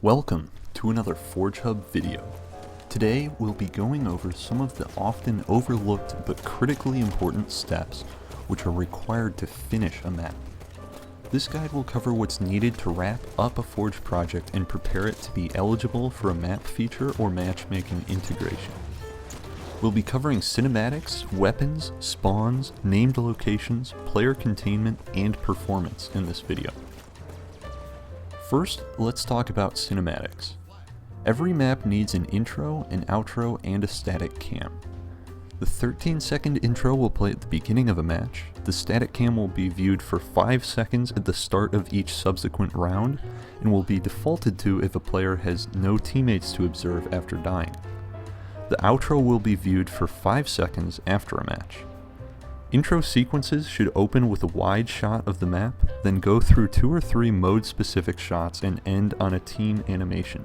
Welcome to another FORGEHUB video. Today we'll be going over some of the often overlooked but critically important steps which are required to finish a map. This guide will cover what's needed to wrap up a Forge project and prepare it to be eligible for a map feature or matchmaking integration. We'll be covering cinematics, weapons, spawns, named locations, player containment, and performance in this video. First, let's talk about cinematics. Every map needs an intro, an outro, and a static cam. The 13-second intro will play at the beginning of a match, the static cam will be viewed for 5 seconds at the start of each subsequent round, and will be defaulted to if a player has no teammates to observe after dying. The outro will be viewed for 5 seconds after a match. Intro sequences should open with a wide shot of the map, then go through 2 or 3 mode-specific shots and end on a team animation.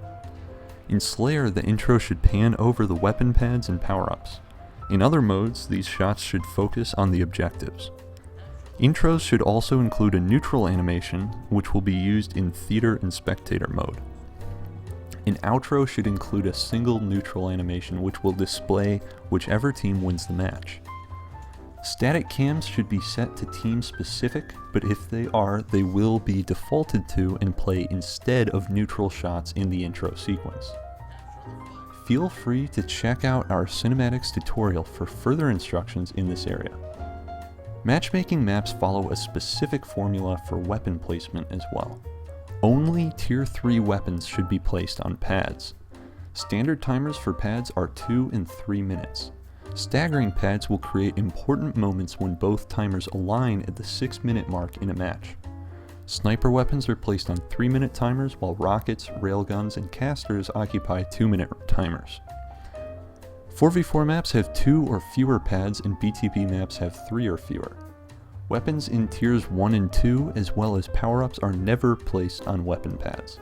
In Slayer, the intro should pan over the weapon pads and power-ups. In other modes, these shots should focus on the objectives. Intros should also include a neutral animation, which will be used in theater and spectator mode. An outro should include a single neutral animation which will display whichever team wins the match. Static cams should be set to team specific, but if they are, they will be defaulted to and play instead of neutral shots in the intro sequence. Feel free to check out our cinematics tutorial for further instructions in this area. Matchmaking maps follow a specific formula for weapon placement as well. Only Tier 3 weapons should be placed on pads. Standard timers for pads are 2 and 3 minutes. Staggering pads will create important moments when both timers align at the 6-minute mark in a match. Sniper weapons are placed on 3-minute timers, while rockets, railguns, and casters occupy 2-minute timers. 4v4 maps have 2 or fewer pads, and BTB maps have 3 or fewer. Weapons in tiers 1 and 2, as well as power-ups, are never placed on weapon pads.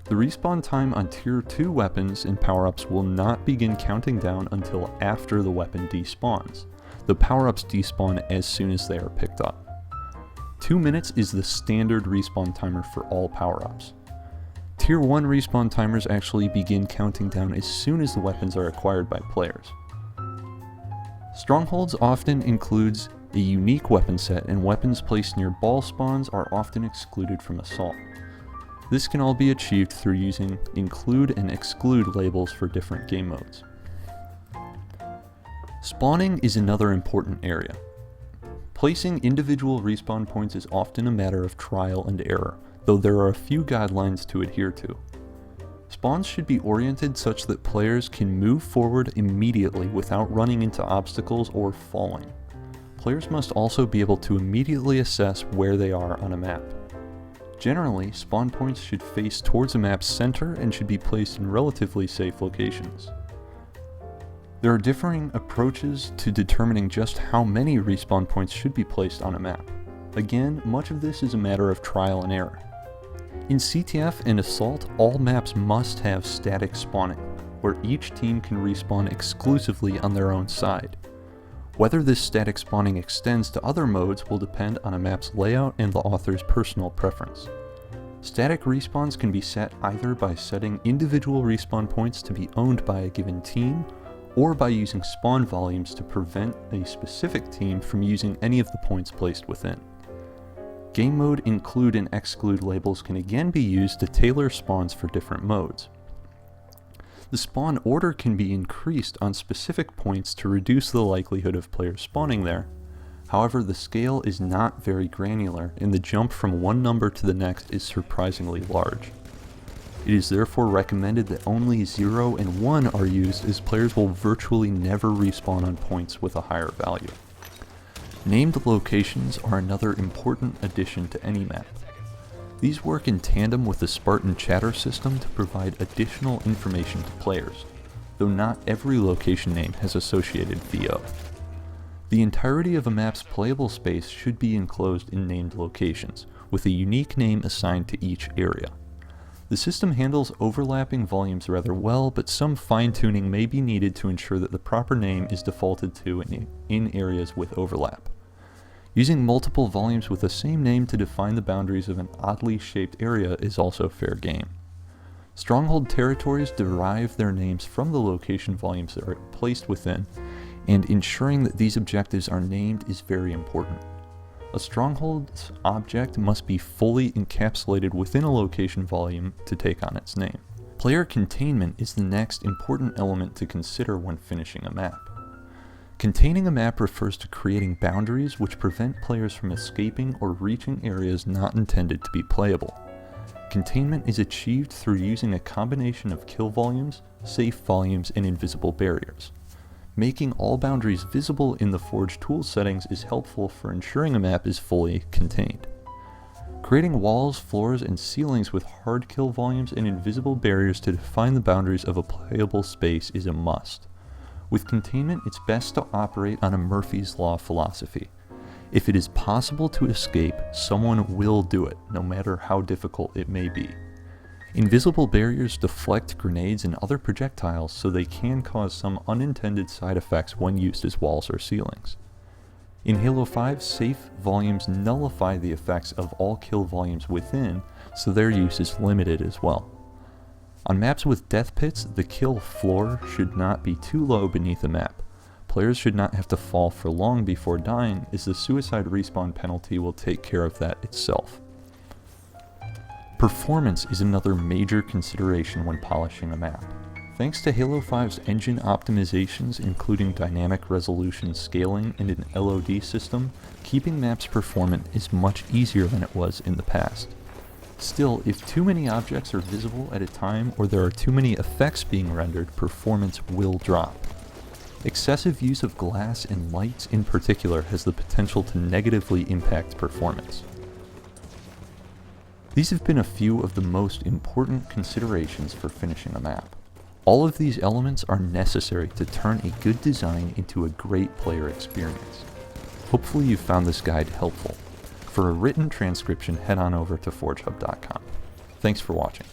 The respawn time on tier 2 weapons and power-ups will not begin counting down until after the weapon despawns. The power-ups despawn as soon as they are picked up. 2 minutes is the standard respawn timer for all power-ups. Tier 1 respawn timers actually begin counting down as soon as the weapons are acquired by players. Strongholds often includes a unique weapon set, and weapons placed near ball spawns are often excluded from assault. This can all be achieved through using include and exclude labels for different game modes. Spawning is another important area. Placing individual respawn points is often a matter of trial and error, though there are a few guidelines to adhere to. Spawns should be oriented such that players can move forward immediately without running into obstacles or falling. Players must also be able to immediately assess where they are on a map. Generally, spawn points should face towards a map's center and should be placed in relatively safe locations. There are differing approaches to determining just how many respawn points should be placed on a map. Again, much of this is a matter of trial and error. In CTF and Assault, all maps must have static spawning, where each team can respawn exclusively on their own side. Whether this static spawning extends to other modes will depend on a map's layout and the author's personal preference. Static respawns can be set either by setting individual respawn points to be owned by a given team, or by using spawn volumes to prevent a specific team from using any of the points placed within. Game mode include and exclude labels can again be used to tailor spawns for different modes. The spawn order can be increased on specific points to reduce the likelihood of players spawning there. However, the scale is not very granular, and the jump from one number to the next is surprisingly large. It is therefore recommended that only 0 and 1 are used, as players will virtually never respawn on points with a higher value. Named locations are another important addition to any map. These work in tandem with the Spartan chatter system to provide additional information to players, though not every location name has associated VO. The entirety of a map's playable space should be enclosed in named locations, with a unique name assigned to each area. The system handles overlapping volumes rather well, but some fine-tuning may be needed to ensure that the proper name is defaulted to in areas with overlap. Using multiple volumes with the same name to define the boundaries of an oddly shaped area is also fair game. Stronghold territories derive their names from the location volumes that are placed within, and ensuring that these objectives are named is very important. A stronghold's object must be fully encapsulated within a location volume to take on its name. Player containment is the next important element to consider when finishing a map. Containing a map refers to creating boundaries which prevent players from escaping or reaching areas not intended to be playable. Containment is achieved through using a combination of kill volumes, safe volumes, and invisible barriers. Making all boundaries visible in the Forge tool settings is helpful for ensuring a map is fully contained. Creating walls, floors, and ceilings with hard kill volumes and invisible barriers to define the boundaries of a playable space is a must. With containment, it's best to operate on a Murphy's Law philosophy. If it is possible to escape, someone will do it, no matter how difficult it may be. Invisible barriers deflect grenades and other projectiles, so they can cause some unintended side effects when used as walls or ceilings. In Halo 5, safe volumes nullify the effects of all kill volumes within, so their use is limited as well. On maps with death pits, the kill floor should not be too low beneath a map. Players should not have to fall for long before dying, as the suicide respawn penalty will take care of that itself. Performance is another major consideration when polishing a map. Thanks to Halo 5's engine optimizations, including dynamic resolution scaling and an LOD system, keeping maps performant is much easier than it was in the past. Still, if too many objects are visible at a time or there are too many effects being rendered, performance will drop. Excessive use of glass and lights in particular has the potential to negatively impact performance. These have been a few of the most important considerations for finishing a map. All of these elements are necessary to turn a good design into a great player experience. Hopefully you found this guide helpful. For a written transcription, head on over to FORGEHUB.com. Thanks for watching.